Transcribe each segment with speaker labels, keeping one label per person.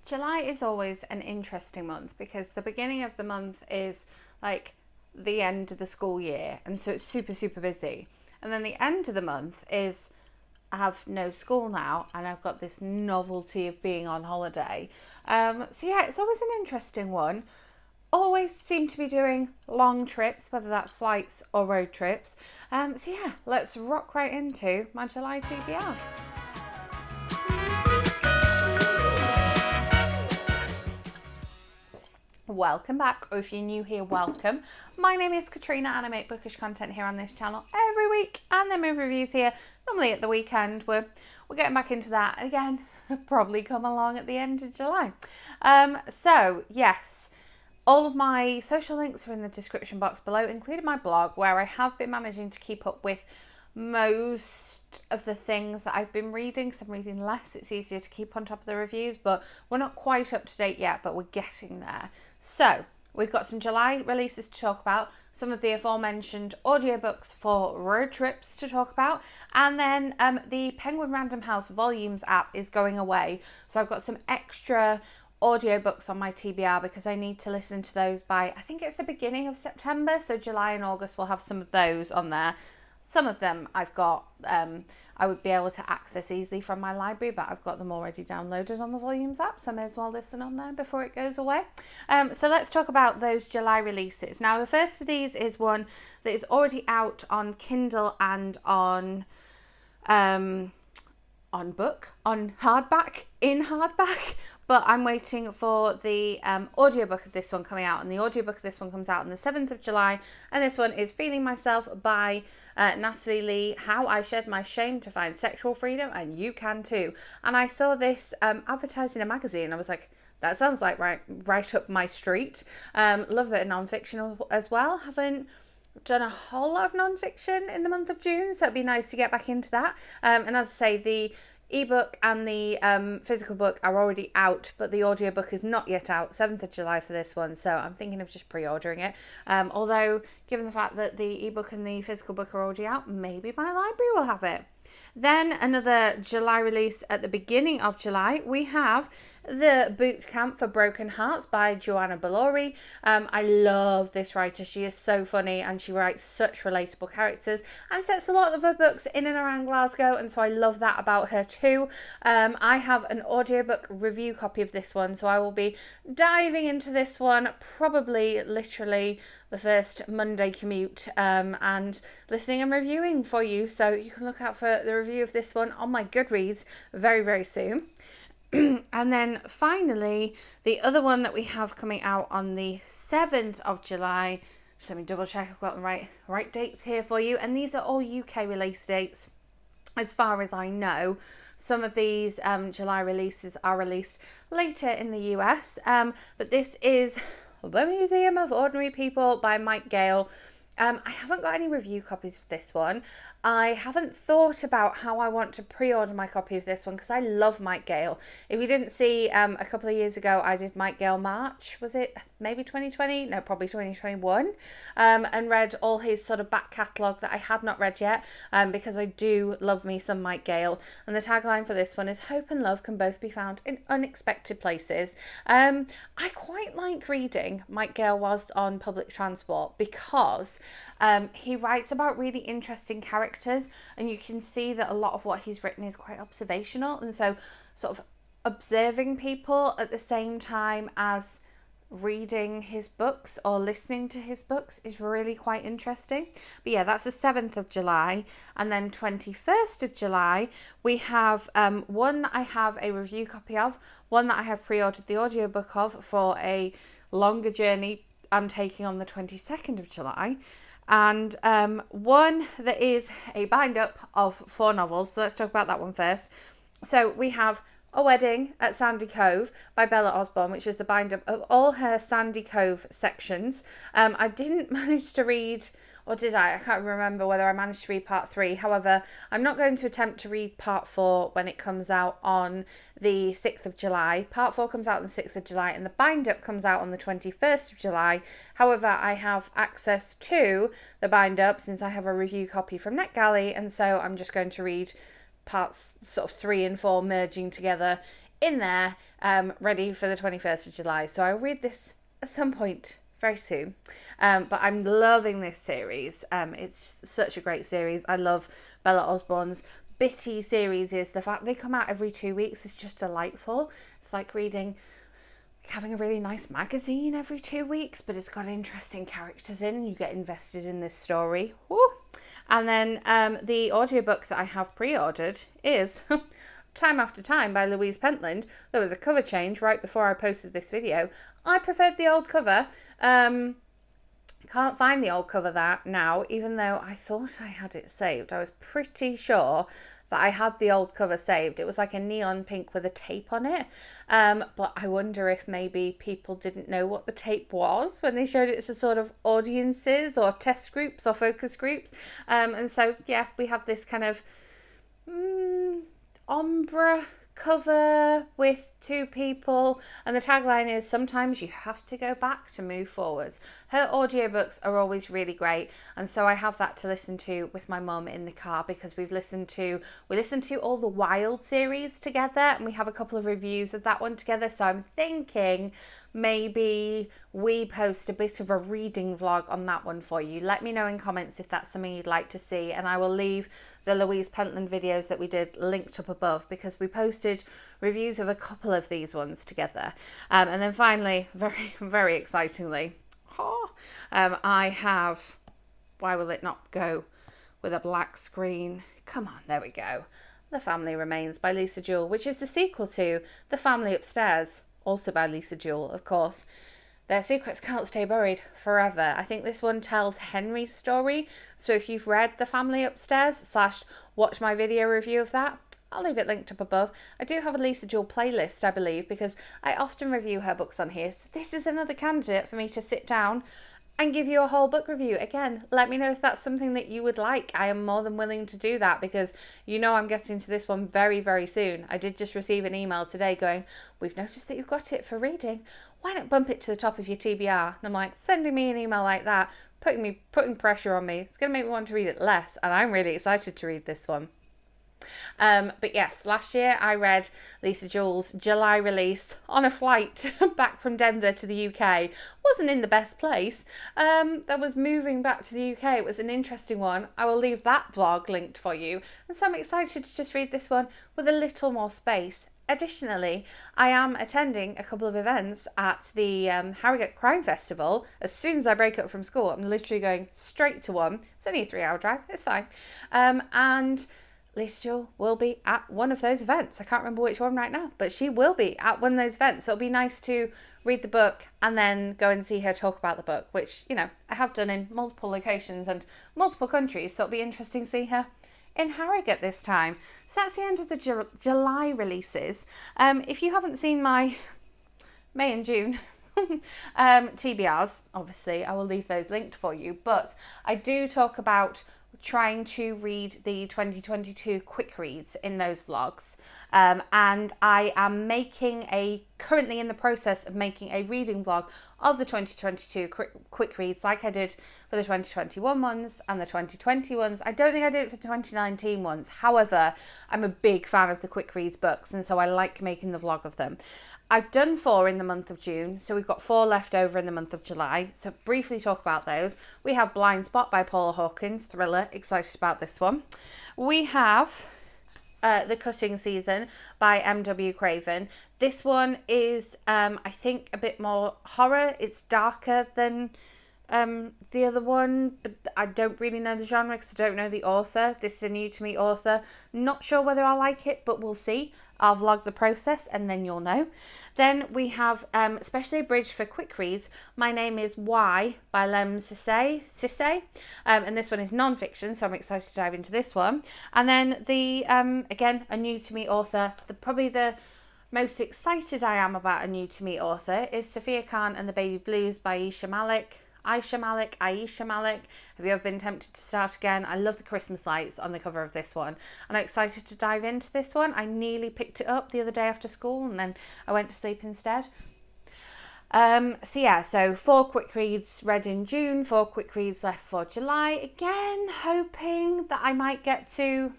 Speaker 1: July is always an interesting month because the beginning of the month is like the end of the school year, and so it's super, super busy. And then the end of the month is I have no school now, and I've got this novelty of being on holiday. So yeah, it's always an interesting one. Always seem to be doing long trips, whether that's flights or road trips. So yeah, let's rock right into my July TBR. Welcome back, or if you're new here, welcome. My name is Katrina and I make bookish content here on this channel every week, and then movie reviews here, normally at the weekend. We're getting back into that again, probably come along at the end of July. So yes, all of my social links are in the description box below, including my blog, where I have been managing to keep up with most of the things that I've been reading, because I'm reading less. It's easier to keep on top of the reviews, but we're not quite up to date yet, but we're getting there. So we've got some July releases to talk about, some of the aforementioned audiobooks for road trips to talk about, and then the Penguin Random House Volumes app is going away, so I've got some extra audiobooks on my TBR because I need to listen to those by, I think it's the beginning of September, so July and August will have some of those on there. Some of them I've got, I would be able to access easily from my library, but I've got them already downloaded on the Volumes app, so I may as well listen on there before it goes away. So let's talk about those July releases. Now, the first of these is one that is already out on Kindle and on hardback, but I'm waiting for the audiobook of this one coming out, and the audiobook of this one comes out on the 7th of July, and this one is Feeling Myself by Natalie Lee, How I Shed My Shame to Find Sexual Freedom, and You Can Too. And I saw this advertised in a magazine. I was like, that sounds like right up my street. Love a bit of non-fiction as well. Haven't done a whole lot of non-fiction in the month of June, so it'd be nice to get back into that. And as I say, the ebook and the physical book are already out, but the audiobook is not yet out, 7th of July for this one, so I'm thinking of just pre-ordering it. Although, given the fact that the ebook and the physical book are already out, maybe my library will have it. Then another July release at the beginning of July, we have the Bookcamp for Broken Hearts by Joanna Bolouri. I love this writer. She is so funny and she writes such relatable characters and sets a lot of her books in and around Glasgow, and so I love that about her too. I have an audiobook review copy of this one, so I will be diving into this one probably literally the first Monday commute and listening and reviewing for you, so you can look out for the review of this one on my Goodreads very, very soon. And then finally, the other one that we have coming out on the 7th of July, just let me double check I've got the right dates here for you, and these are all UK release dates as far as I know. Some of these July releases are released later in the US, but this is The Museum of Ordinary People by Gale. I haven't got any review copies of this one. I haven't thought about how I want to pre-order my copy of this one because I love Gale. If you didn't see, a couple of years ago I did Gale March, was it maybe 2020? No, probably 2021, and read all his sort of back catalogue that I had not read yet, because I do love me some Gale. And the tagline for this one is Hope and love can both be found in unexpected places. I quite like reading Gale whilst on public transport because he writes about really interesting characters, and you can see that a lot of what he's written is quite observational, and so sort of observing people at the same time as reading his books or listening to his books is really quite interesting. But yeah, that's the 7th of July. And then 21st of July we have one that I have a review copy of, one that I have pre-ordered the audiobook of for a longer journey I'm taking on the 22nd of July, and one that is a bind-up of 4 novels. So let's talk about that one first. So we have A Wedding at Sandy Cove by Bella Osborne, which is the bind-up of all her Sandy Cove sections. I didn't manage to read, or did I? I can't remember whether I managed to read part 3. However, I'm not going to attempt to read part 4 when it comes out on the 6th of July. Part 4 comes out on the 6th of July and the bind-up comes out on the 21st of July. However, I have access to the bind-up since I have a review copy from NetGalley, and so I'm just going to read parts sort of 3 and 4 merging together in there, ready for the 21st of July. So I'll read this at some point very soon. But I'm loving this series. It's such a great series. I love Bella Osborne's bitty series. Is the fact they come out every 2 weeks is just delightful. It's like having a really nice magazine every 2 weeks, but it's got interesting characters in. You get invested in this story. Woo! And then the audiobook that I have pre-ordered is Time After Time by Louise Pentland. There was a cover change right before I posted this video. I preferred the old cover. Can't find the old cover that now, even though I thought I had it saved. I was pretty sure that I had the old cover saved. It was like a neon pink with a tape on it. But I wonder if maybe people didn't know what the tape was when they showed it to sort of audiences or test groups or focus groups. And so, yeah, we have this kind of ombre cover with two people, and the tagline is sometimes you have to go back to move forwards. Her audiobooks are always really great, and so I have that to listen to with my mum in the car, because we listened to all the Wild series together, and we have a couple of reviews of that one together. So I'm thinking maybe we post a bit of a reading vlog on that one for you. Let me know in comments if that's something you'd like to see, and I will leave the Louise Pentland videos that we did linked up above, because we posted reviews of a couple of these ones together. And then finally, very, very excitingly, I have Why Will It Not Go with a Black Screen? Come on, there we go. The Family Remains by Lisa Jewell, which is the sequel to The Family Upstairs, also by Lisa Jewell, of course. Their secrets can't stay buried forever. I think this one tells Henry's story. So if you've read The Family Upstairs / watch my video review of that, I'll leave it linked up above. I do have a Lisa Jewell playlist, I believe, because I often review her books on here. So this is another candidate for me to sit down and give you a whole book review. Again, let me know if that's something that you would like. I am more than willing to do that, because I'm getting to this one very, very soon. I did just receive an email today going, we've noticed that you've got it for reading. Why not bump it to the top of your TBR? And I'm like, sending me an email like that, putting pressure on me. It's going to make me want to read it less. And I'm really excited to read this one. But yes, last year I read Lisa Jewell's July release on a flight back from Denver to the UK. Wasn't in the best place. That was moving back to the UK. It was an interesting one. I will leave that vlog linked for you. And so I'm excited to just read this one with a little more space. Additionally, I am attending a couple of events at the Harrogate Crime Festival. As soon as I break up from school, I'm literally going straight to one. It's only a 3-hour drive. It's fine. And Lisa Jewell will be at one of those events. I can't remember which one right now, but she will be at one of those events. So it'll be nice to read the book and then go and see her talk about the book, which, I have done in multiple locations and multiple countries. So it'll be interesting to see her in Harrogate this time. So that's the end of the July releases. If you haven't seen my May and June TBRs, obviously I will leave those linked for you, but I do talk about trying to read the 2022 quick reads in those vlogs, and I am currently in the process of making a reading vlog of the 2022 quick reads, like I did for the 2021 ones and the 2020 ones. I don't think I did it for the 2019 ones. However, I'm a big fan of the quick reads books, and so I like making the vlog of them. I've done 4 in the month of June, so we've got 4 left over in the month of July. So briefly talk about those. We have Blind Spot by Paula Hawkins, thriller, excited about this one. We have The Cutting Season by M.W. Craven. This one is, I think, a bit more horror. It's darker than the other one, but I don't really know the genre because I don't know the author. This is a new to me author. Not sure whether I'll like it, but we'll see. I'll vlog the process and then you'll know. Then we have, especially abridged for quick reads, My Name Is Why by Lemn Sissay. And this one is non-fiction, so I'm excited to dive into this one. And then the, again, a new to me author, probably the most excited I am about a new to me author is Sofia Khan and the Baby Blues by Ayisha Malik. Have you ever been tempted to start again? I love the Christmas lights on the cover of this one, and I'm excited to dive into this one. I nearly picked it up the other day after school, and then I went to sleep instead. So 4 quick reads read in June, 4 quick reads left for July. Again, hoping that I might get to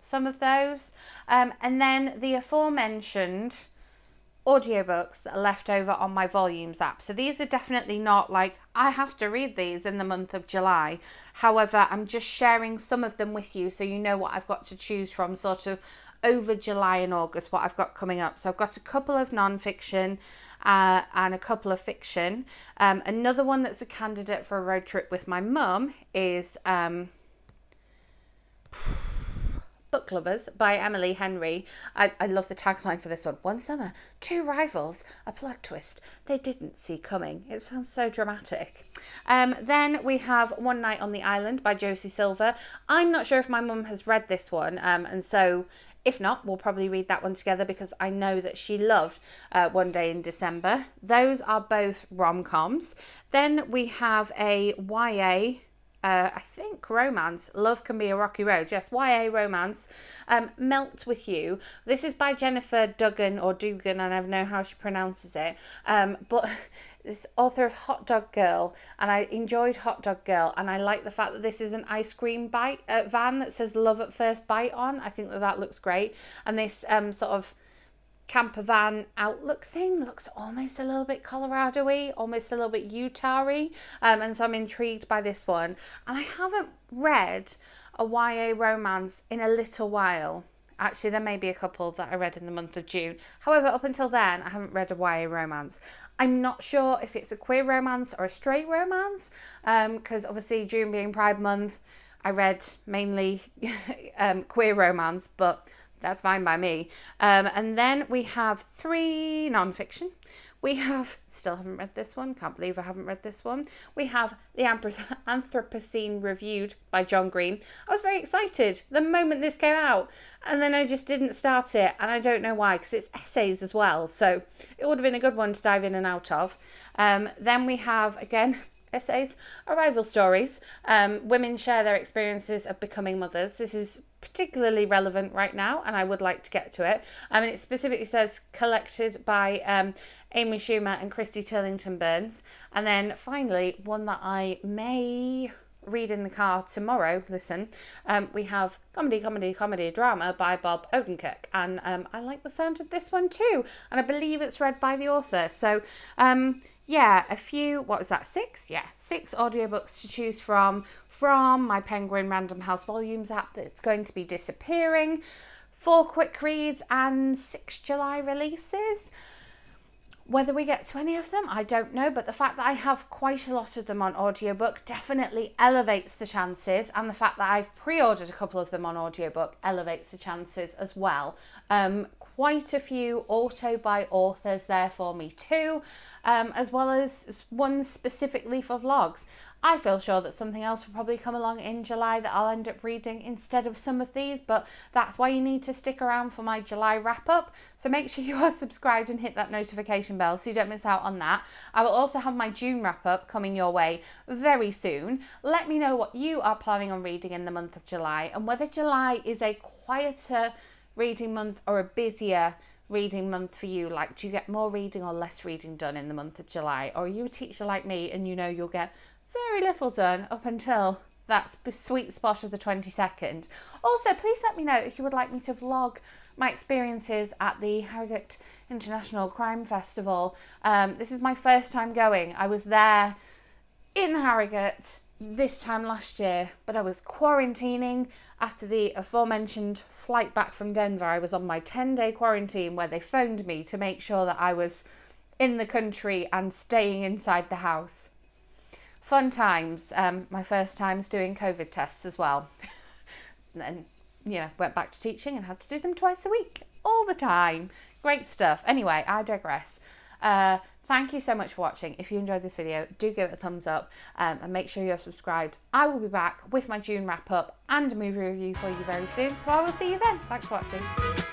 Speaker 1: some of those. And then the aforementioned audiobooks that are left over on my volumes app. So these are definitely not like, I have to read these in the month of July. However, I'm just sharing some of them with you so you know what I've got to choose from sort of over July and August, what I've got coming up. So I've got a couple of non-fiction and a couple of fiction. Another one that's a candidate for a road trip with my mum is Book Lovers by Emily Henry. I love the tagline for this one. One summer, two rivals, a plot twist they didn't see coming. It sounds so dramatic. Then we have One Night on the Island by Josie Silva. I'm not sure if my mum has read this one, and so if not, we'll probably read that one together because I know that she loved One Day in December. Those are both rom-coms. Then we have a YA, I think romance, Love Can Be a Rocky Road. Yes, YA romance, Melt With You. This is by Jennifer Dugan or Dugan, I never know how she pronounces it. But this author of Hot Dog Girl, and I enjoyed Hot Dog Girl, and I like the fact that this is an ice cream van that says Love at First Bite on. I think that looks great. And this sort of camper van outlook thing looks almost a little bit Colorado-y, almost a little bit Utah-y, and so I'm intrigued by this one. And I haven't read a YA romance in a little while. Actually, there may be a couple that I read in the month of June. However, up until then, I haven't read a YA romance. I'm not sure if it's a queer romance or a straight romance, because obviously June being Pride Month, I read mainly queer romance, but that's fine by me. And then we have 3 non-fiction. We have, still haven't read this one, can't believe I haven't read this one. We have The Anthropocene Reviewed by John Green. I was very excited the moment this came out, and then I just didn't start it, and I don't know why, because it's essays as well, so it would have been a good one to dive in and out of. Then we have, again, essays, arrival stories. Women share their experiences of becoming mothers. This is particularly relevant right now, and I would like to get to it. It specifically says collected by Amy Schumer and Christy Turlington Burns. And then finally, one that I may read in the car tomorrow, we have Comedy Drama by Bob Odenkirk, and I like the sound of this one too, and I believe it's read by the author. So yeah, a few, what was that, 6? Yeah, 6 audiobooks to choose from my Penguin Random House Volumes app that's going to be disappearing, 4 quick reads and 6 July releases. Whether we get to any of them, I don't know, but the fact that I have quite a lot of them on audiobook definitely elevates the chances, and the fact that I've pre-ordered a couple of them on audiobook elevates the chances as well. Quite a few auto by authors there for me too, as well as ones specifically for vlogs. I feel sure that something else will probably come along in July that I'll end up reading instead of some of these, but that's why you need to stick around for my July wrap up. So make sure you are subscribed and hit that notification bell so you don't miss out on that. I will also have my June wrap up coming your way very soon. Let me know what you are planning on reading in the month of July, and whether July is a quieter reading month or a busier reading month for you. Like, do you get more reading or less reading done in the month of July? Or are you a teacher like me and you know you'll get very little done up until that sweet spot of the 22nd? Also, please let me know if you would like me to vlog my experiences at the Harrogate International Crime Festival. This is my first time going. I was there in Harrogate this time last year, but I was quarantining after the aforementioned flight back from Denver. I was on my 10-day quarantine where they phoned me to make sure that I was in the country and staying inside the house. Fun times. My first times doing COVID tests as well. And then, went back to teaching and had to do them twice a week, all the time. Great stuff. Anyway, I digress. Thank you so much for watching. If you enjoyed this video, do give it a thumbs up, and make sure you're subscribed. I will be back with my June wrap up and a movie review for you very soon, so I will see you then. Thanks for watching.